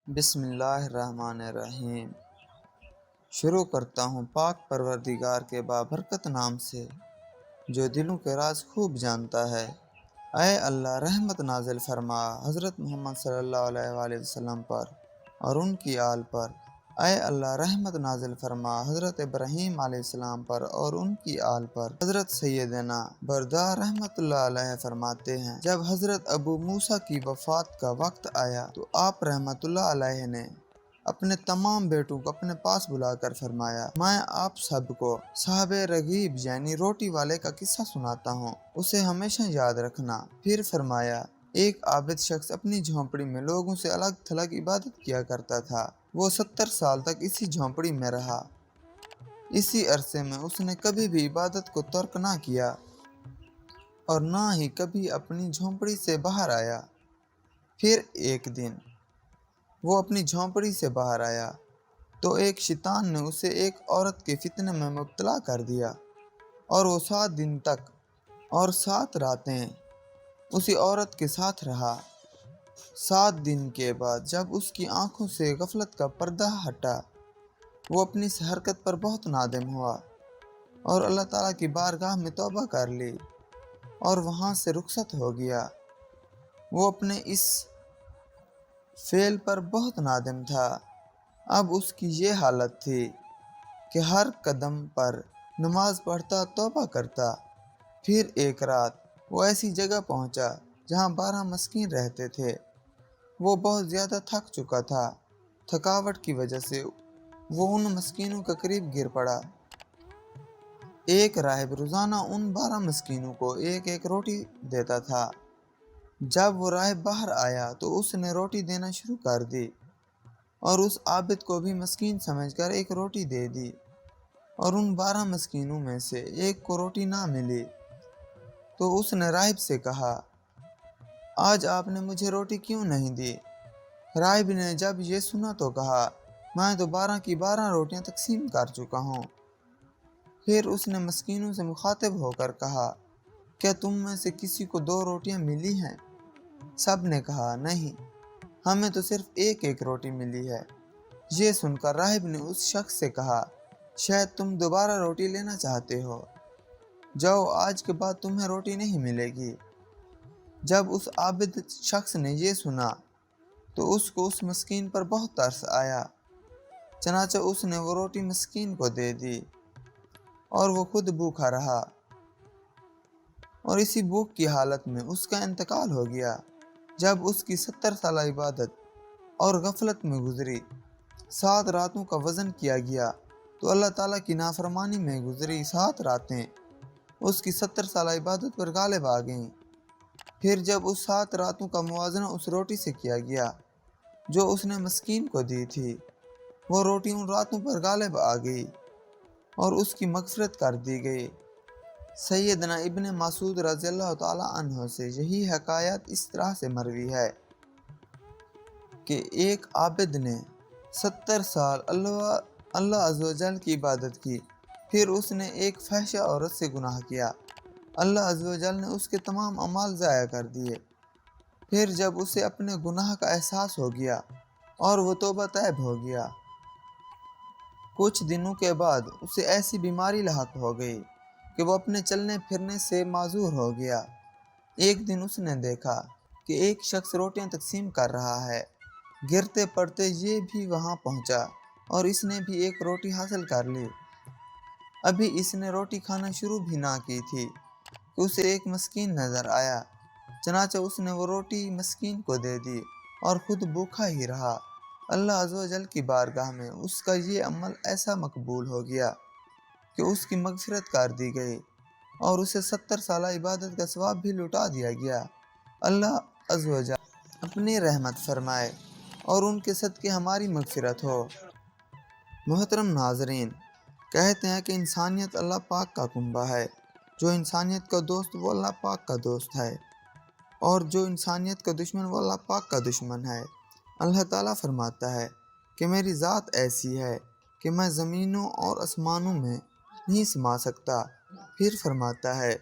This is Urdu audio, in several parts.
بسم اللہ الرحمن الرحیم۔ شروع کرتا ہوں پاک پروردگار کے بابرکت نام سے جو دلوں کے راز خوب جانتا ہے۔ اے اللہ رحمت نازل فرما حضرت محمد صلی اللہ علیہ وآلہ وسلم پر اور ان کی آل پر۔ اے اللہ رحمت نازل فرما حضرت ابراہیم علیہ السلام پر اور ان کی آل پر۔ حضرت سیدنا بردار رحمت اللہ علیہ فرماتے ہیں، جب حضرت ابو موسیٰ کی وفات کا وقت آیا تو آپ رحمت اللہ علیہ نے اپنے تمام بیٹوں کو اپنے پاس بلا کر فرمایا، میں آپ سب کو صاحب رغیب یعنی روٹی والے کا قصہ سناتا ہوں، اسے ہمیشہ یاد رکھنا۔ پھر فرمایا، ایک عابد شخص اپنی جھونپڑی میں لوگوں سے الگ تھلگ عبادت کیا کرتا تھا۔ وہ 70 سال تک اسی جھونپڑی میں رہا۔ اسی عرصے میں اس نے کبھی بھی عبادت کو ترک نہ کیا اور نہ ہی کبھی اپنی جھونپڑی سے باہر آیا۔ پھر ایک دن وہ اپنی جھونپڑی سے باہر آیا تو ایک شیطان نے اسے ایک عورت کے فتنے میں مبتلا کر دیا اور وہ 7 دن تک اور 7 راتیں اسی عورت کے ساتھ رہا۔ 7 دن کے بعد جب اس کی آنکھوں سے غفلت کا پردہ ہٹا، وہ اپنی اس حرکت پر بہت نادم ہوا اور اللہ تعالیٰ کی بارگاہ میں توبہ کر لی اور وہاں سے رخصت ہو گیا۔ وہ اپنے اس فعل پر بہت نادم تھا۔ اب اس کی یہ حالت تھی کہ ہر قدم پر نماز پڑھتا، توبہ کرتا۔ پھر ایک رات وہ ایسی جگہ پہنچا جہاں 12 مسکین رہتے تھے۔ وہ بہت زیادہ تھک چکا تھا۔ تھکاوٹ کی وجہ سے وہ ان مسکینوں کے قریب گر پڑا۔ ایک راہب روزانہ ان 12 مسکینوں کو ایک ایک روٹی دیتا تھا۔ جب وہ راہب باہر آیا تو اس نے روٹی دینا شروع کر دی اور اس عابد کو بھی مسکین سمجھ کر ایک روٹی دے دی، اور ان 12 مسکینوں میں سے ایک کو روٹی نہ ملی تو اس نے راہب سے کہا، آج آپ نے مجھے روٹی کیوں نہیں دی؟ راہب نے جب یہ سنا تو کہا، میں تو 12 کی 12 روٹیاں تقسیم کر چکا ہوں۔ پھر اس نے مسکینوں سے مخاطب ہو کر کہا، کیا تم میں سے کسی کو 2 روٹیاں ملی ہیں؟ سب نے کہا، نہیں، ہمیں تو صرف ایک ایک روٹی ملی ہے۔ یہ سن کر راہب نے اس شخص سے کہا، شاید تم دوبارہ روٹی لینا چاہتے ہو، جاؤ، آج کے بعد تمہیں روٹی نہیں ملے گی۔ جب اس عابد شخص نے یہ سنا تو اس کو اس مسکین پر بہت ترس آیا، چنانچہ اس نے وہ روٹی مسکین کو دے دی اور وہ خود بھوکا رہا، اور اسی بھوک کی حالت میں اس کا انتقال ہو گیا۔ جب اس کی 70 سالہ عبادت اور غفلت میں گزری 7 راتوں کا وزن کیا گیا تو اللہ تعالیٰ کی نافرمانی میں گزری 7 راتیں اس کی 70 سالہ عبادت پر غالب آ گئیں۔ پھر جب اس 7 راتوں کا موازنہ اس روٹی سے کیا گیا جو اس نے مسکین کو دی تھی، وہ روٹی ان راتوں پر غالب آ گئی اور اس کی مغفرت کر دی گئی۔ سیدنا ابن مسعود رضی اللہ تعالیٰ عنہ سے یہی حکایت اس طرح سے مروی ہے کہ ایک عابد نے 70 سال اللہ عز و جل کی عبادت کی، پھر اس نے ایک فحشہ عورت سے گناہ کیا، اللہ عز و جل نے اس کے تمام اعمال ضائع کر دیے۔ پھر جب اسے اپنے گناہ کا احساس ہو گیا اور وہ توبہ طیب ہو گیا، کچھ دنوں کے بعد اسے ایسی بیماری لاحق ہو گئی کہ وہ اپنے چلنے پھرنے سے معذور ہو گیا۔ ایک دن اس نے دیکھا کہ ایک شخص روٹیاں تقسیم کر رہا ہے۔ گرتے پڑتے یہ بھی وہاں پہنچا اور اس نے بھی ایک روٹی حاصل کر لی۔ ابھی اس نے روٹی کھانا شروع بھی نہ کی تھی کہ اسے ایک مسکین نظر آیا، چنانچہ اس نے وہ روٹی مسکین کو دے دی اور خود بھوکا ہی رہا۔ اللہ عز و جل کی بارگاہ میں اس کا یہ عمل ایسا مقبول ہو گیا کہ اس کی مغفرت کر دی گئی اور اسے 70 سالہ عبادت کا ثواب بھی لوٹا دیا گیا۔ اللہ عز و جل اپنی رحمت فرمائے اور ان کے صدقے ہماری مغفرت ہو۔ محترم ناظرین، کہتے ہیں کہ انسانیت اللہ پاک کا کنبہ ہے، جو انسانیت کا دوست وہ اللہ پاک کا دوست ہے، اور جو انسانیت کا دشمن وہ اللہ پاک کا دشمن ہے۔ اللہ تعالیٰ فرماتا ہے کہ میری ذات ایسی ہے کہ میں زمینوں اور آسمانوں میں نہیں سما سکتا۔ پھر فرماتا ہے،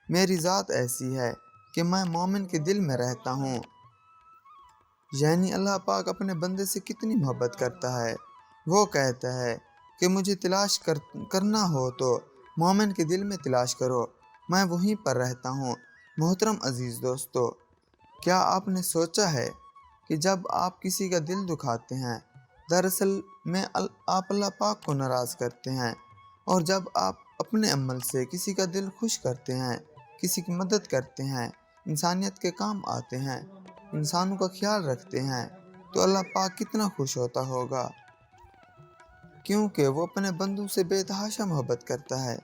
میری ذات ایسی ہے کہ میں مومن کے دل میں رہتا ہوں۔ یعنی اللہ پاک اپنے بندے سے کتنی محبت کرتا ہے۔ وہ کہتا ہے کہ مجھے تلاش کرنا ہو تو مومن کے دل میں تلاش کرو، میں وہیں پر رہتا ہوں۔ محترم عزیز دوستو، کیا آپ نے سوچا ہے کہ جب آپ کسی کا دل دکھاتے ہیں، دراصل میں آپ اللہ پاک کو ناراض کرتے ہیں، اور جب آپ اپنے عمل سے کسی کا دل خوش کرتے ہیں، کسی کی مدد کرتے ہیں، انسانیت کے کام آتے ہیں، انسانوں کا خیال رکھتے ہیں، تو اللہ پاک کتنا خوش ہوتا ہوگا، کیونکہ وہ اپنے بندوں سے بے تحاشا محبت کرتا ہے۔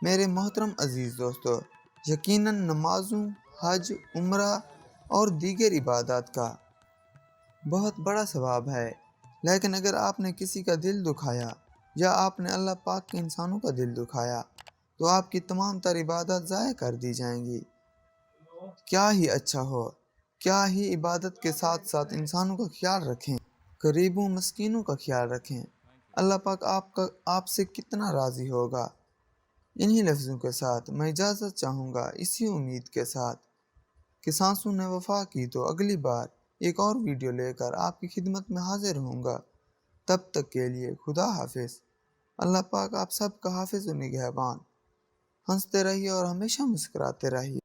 میرے محترم عزیز دوستو، یقیناً نمازوں، حج، عمرہ اور دیگر عبادات کا بہت بڑا ثواب ہے، لیکن اگر آپ نے کسی کا دل دکھایا یا آپ نے اللہ پاک کے انسانوں کا دل دکھایا تو آپ کی تمام تر عبادات ضائع کر دی جائیں گی۔ کیا ہی اچھا ہو، کیا ہی عبادت کے ساتھ ساتھ انسانوں کا خیال رکھیں، غریبوں مسکینوں کا خیال رکھیں، اللہ پاک آپ سے کتنا راضی ہوگا۔ انہی لفظوں کے ساتھ میں اجازت چاہوں گا، اسی امید کے ساتھ کہ سانسوں نے وفا کی تو اگلی بار ایک اور ویڈیو لے کر آپ کی خدمت میں حاضر ہوں گا۔ تب تک کے لیے خدا حافظ۔ اللہ پاک آپ سب کا حافظ و نگہبان۔ ہنستے رہیے اور ہمیشہ مسکراتے رہیے۔